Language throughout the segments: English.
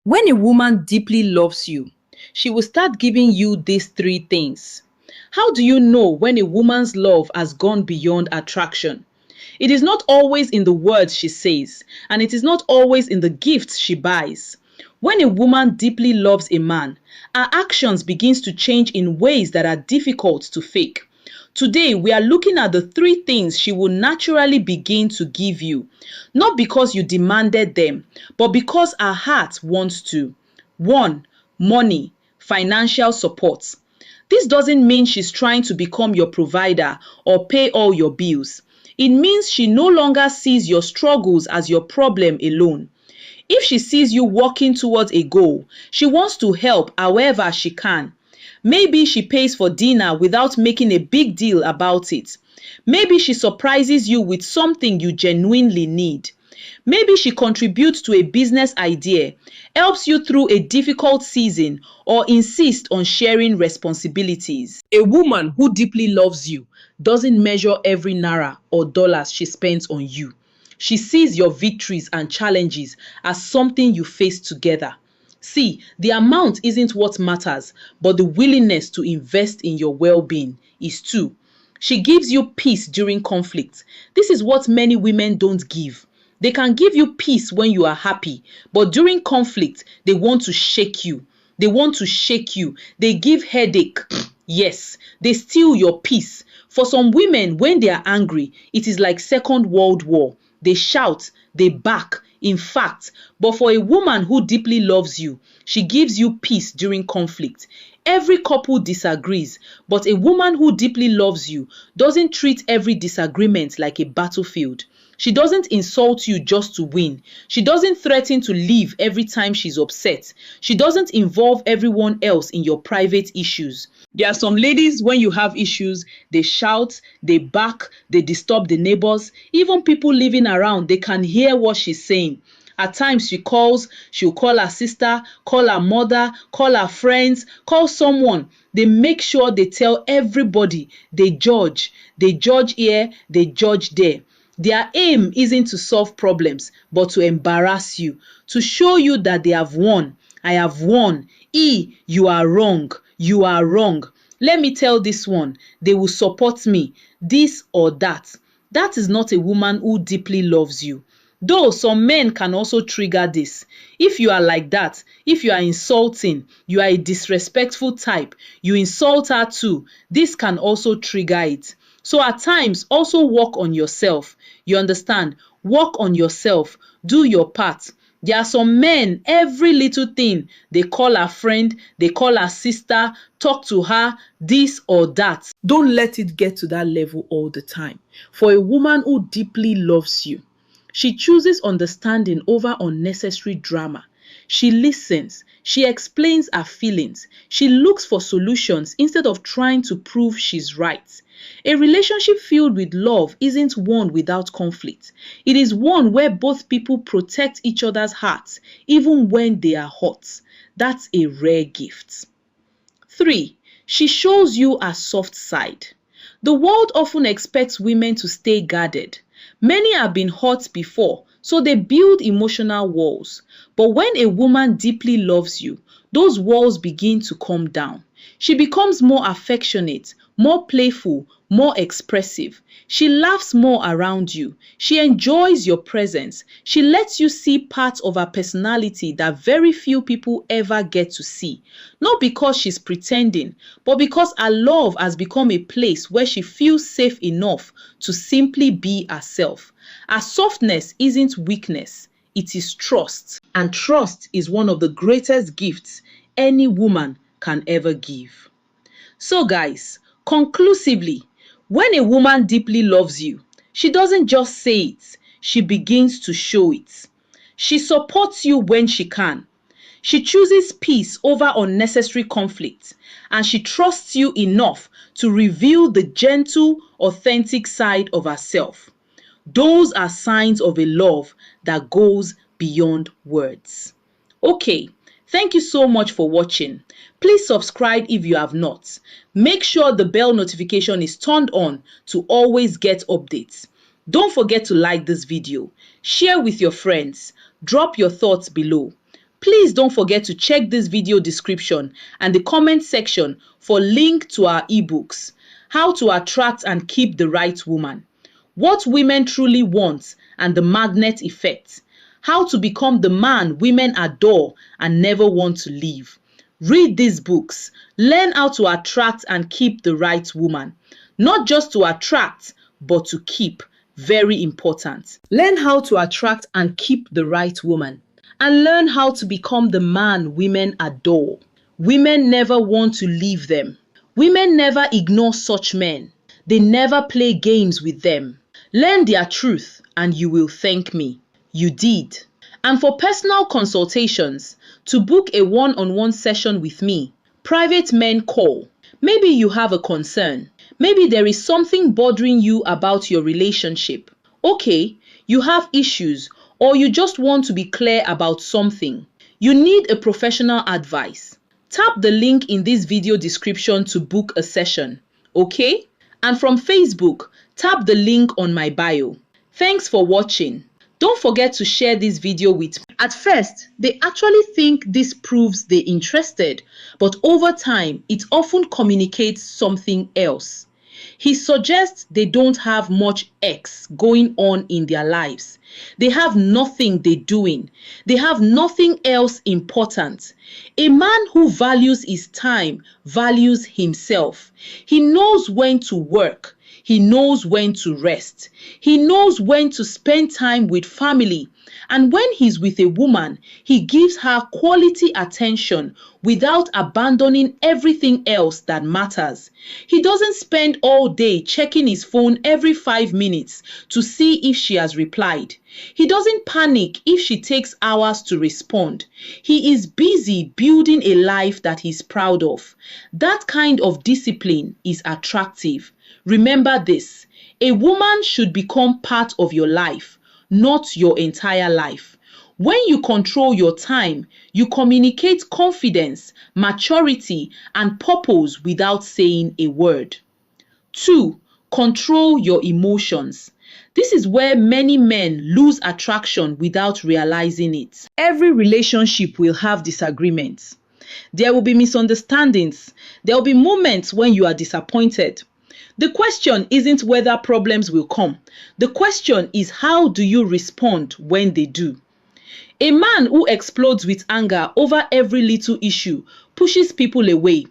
When a woman deeply loves you, she will start giving you these three things. How do you know when a woman's love has gone beyond attraction? It is not always in the words she says, and it is not always in the gifts she buys. When a woman deeply loves a man, her actions begins to change in ways that are difficult to fake. Today, we are looking at the three things she will naturally begin to give you, not because you demanded them, but because her heart wants to. 1. Money, financial support. This doesn't mean she's trying to become your provider or pay all your bills. It means she no longer sees your struggles as your problem alone. If she sees you working towards a goal, she wants to help however she can. Maybe she pays for dinner without making a big deal about it. Maybe she surprises you with something you genuinely need. Maybe she contributes to a business idea, helps you through a difficult season, or insists on sharing responsibilities. A woman who deeply loves you doesn't measure every naira or dollars she spends on you. She sees your victories and challenges as something you face together. See, the amount isn't what matters, but the willingness to invest in your well-being is too. She gives you peace during conflict. This is what many women don't give. They can give you peace when you are happy, but during conflict, they want to shake you. They want to shake you. They give headache. Yes, they steal your peace. For some women, when they are angry, it is like Second World War. They shout, they bark. In fact, but for a woman who deeply loves you, she gives you peace during conflict. Every couple disagrees, but a woman who deeply loves you doesn't treat every disagreement like a battlefield. She doesn't insult you just to win. She doesn't threaten to leave every time she's upset. She doesn't involve everyone else in your private issues. There are some ladies, when you have issues, they shout, they bark, they disturb the neighbors. Even people living around, they can hear what she's saying. At times she'll call her sister, call her mother, call her friends, call someone. They make sure they tell everybody. They judge here, they judge there. Their aim isn't to solve problems, but to embarrass you, to show you that they have won. I have won. You are wrong. You are wrong. Let me tell this one. They will support me, this or that. That is not a woman who deeply loves you. Though some men can also trigger this. If you are like that, if you are insulting, you are a disrespectful type, you insult her too, this can also trigger it. So at times, also work on yourself. You understand? Work on yourself. Do your part. There are some men, every little thing, they call her friend, they call her sister, talk to her, this or that. Don't let it get to that level all the time. For a woman who deeply loves you, she chooses understanding over unnecessary drama. She listens. She explains her feelings. She looks for solutions instead of trying to prove she's right. A relationship filled with love isn't one without conflict. It is one where both people protect each other's hearts, even when they are hot. That's a rare gift. 3. She shows you her soft side. The world often expects women to stay guarded. Many have been hurt before, so they build emotional walls. But when a woman deeply loves you, those walls begin to come down. She becomes more affectionate, more playful, more expressive. She laughs more around you. She enjoys your presence. She lets you see parts of her personality that very few people ever get to see. Not because she's pretending, but because her love has become a place where she feels safe enough to simply be herself. Her softness isn't weakness, it is trust. And trust is one of the greatest gifts any woman can ever give. So guys, conclusively, when a woman deeply loves you, she doesn't just say it, she begins to show it. She supports you when she can. She chooses peace over unnecessary conflict, and she trusts you enough to reveal the gentle, authentic side of herself. Those are signs of a love that goes beyond words. Okay, thank you so much for watching. Please subscribe if you have not. Make sure the bell notification is turned on to always get updates. Don't forget to like this video, share with your friends, drop your thoughts below. Please don't forget to check this video description and the comment section for link to our ebooks, How to Attract and Keep the Right Woman, What Women Truly Want and the Magnet Effect, How to Become the Man Women Adore and Never Want to Leave. Read these books. Learn how to attract and keep the right woman. Not just to attract, but to keep. Very important. Learn how to attract and keep the right woman. And learn how to become the man women adore. Women never want to leave them. Women never ignore such men. They never play games with them. Learn their truth and you will thank me. You did. And for personal consultations, to book a one-on-one session with me, private men call. Maybe you have a concern. Maybe there is something bothering you about your relationship. Okay, you have issues or you just want to be clear about something. You need a professional advice. Tap the link in this video description to book a session, okay? And from Facebook, tap the link on my bio. Thanks for watching. Don't forget to share this video with me. At first, they actually think this proves they're interested, but over time, it often communicates something else. He suggests they don't have much X going on in their lives. They have nothing they're doing. They have nothing else important. A man who values his time values himself. He knows when to work. He knows when to rest. He knows when to spend time with family. And when he's with a woman, he gives her quality attention without abandoning everything else that matters. He doesn't spend all day checking his phone every 5 minutes to see if she has replied. He doesn't panic if she takes hours to respond. He is busy building a life that he's proud of. That kind of discipline is attractive. Remember this, a woman should become part of your life, not your entire life. When you control your time, you communicate confidence, maturity, and purpose without saying a word. 2. Control your emotions. This is where many men lose attraction without realizing it. Every relationship will have disagreements. There will be misunderstandings. There will be moments when you are disappointed. The question isn't whether problems will come. The question is, how do you respond when they do? A man who explodes with anger over every little issue pushes people away.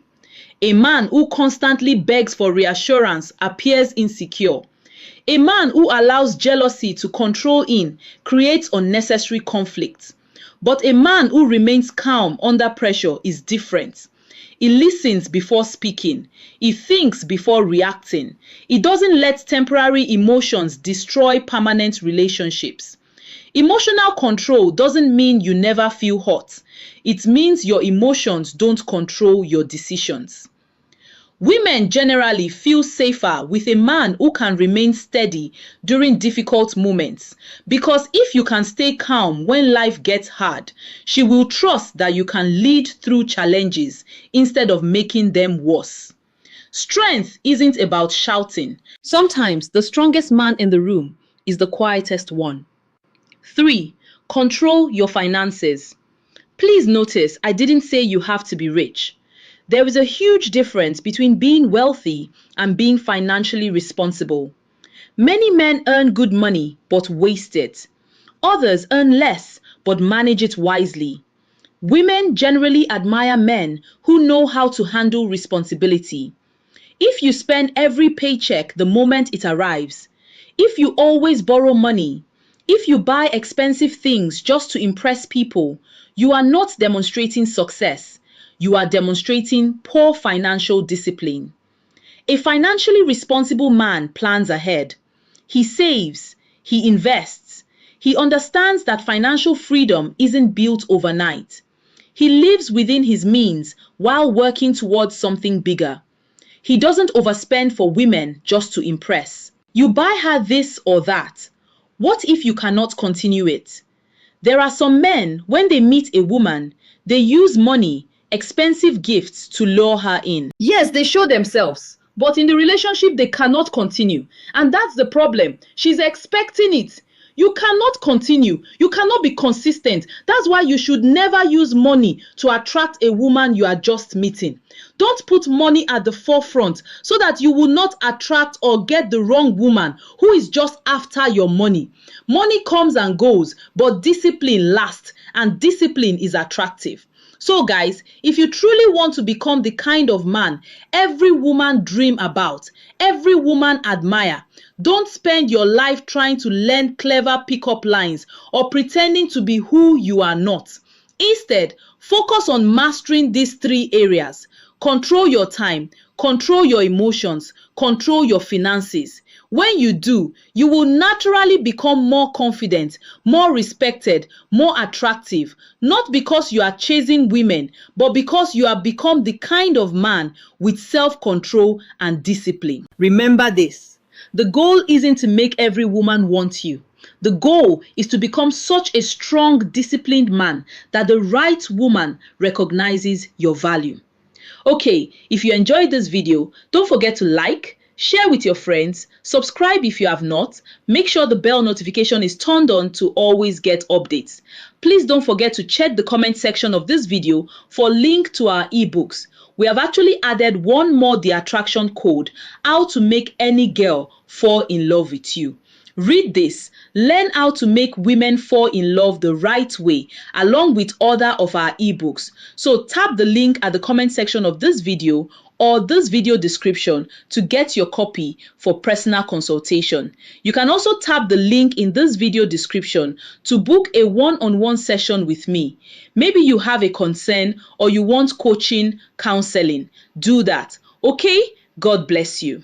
A man who constantly begs for reassurance appears insecure. A man who allows jealousy to control him creates unnecessary conflict. But a man who remains calm under pressure is different. He listens before speaking. He thinks before reacting. He doesn't let temporary emotions destroy permanent relationships. Emotional control doesn't mean you never feel hot. It means your emotions don't control your decisions. Women generally feel safer with a man who can remain steady during difficult moments, because if you can stay calm when life gets hard, she will trust that you can lead through challenges instead of making them worse. Strength isn't about shouting. Sometimes the strongest man in the room is the quietest one. 3. Control your finances. Please notice I didn't say you have to be rich. There is a huge difference between being wealthy and being financially responsible. Many men earn good money but waste it. Others earn less but manage it wisely. Women generally admire men who know how to handle responsibility. If you spend every paycheck the moment it arrives, if you always borrow money, if you buy expensive things just to impress people, you are not demonstrating success. You are demonstrating poor financial discipline. A financially responsible man plans ahead. He saves. He invests. He understands that financial freedom isn't built overnight. He lives within his means while working towards something bigger. He doesn't overspend for women just to impress. You buy her this or that. What if you cannot continue it? There are some men, when they meet a woman, they use money, expensive gifts to lure her in. Yes, they show themselves, but in the relationship they cannot continue. And that's the problem. She's expecting it. You cannot continue. You cannot be consistent. That's why you should never use money to attract a woman you are just meeting. Don't put money at the forefront so that you will not attract or get the wrong woman who is just after your money. Money comes and goes, but discipline lasts, and discipline is attractive. So guys, if you truly want to become the kind of man every woman dream about, every woman admire, don't spend your life trying to learn clever pickup lines or pretending to be who you are not. Instead, focus on mastering these 3 areas. Control your time, control your emotions, control your finances. When you do, you will naturally become more confident, more respected, more attractive, not because you are chasing women, but because you have become the kind of man with self-control and discipline. Remember this, the goal isn't to make every woman want you. The goal is to become such a strong, disciplined man that the right woman recognizes your value. Okay, if you enjoyed this video, don't forget to like, share with your friends, subscribe if you have not, make sure the bell notification is turned on to always get updates. Please don't forget to check the comment section of this video for a link to our ebooks. We have actually added one more The Attraction Code, how to make any girl fall in love with you. Read this, learn how to make women fall in love the right way, along with other of our ebooks. So tap the link at the comment section of this video or this video description to get your copy for personal consultation. You can also tap the link in this video description to book a one-on-one session with me. Maybe you have a concern or you want coaching, counseling. Do that. Okay? God bless you.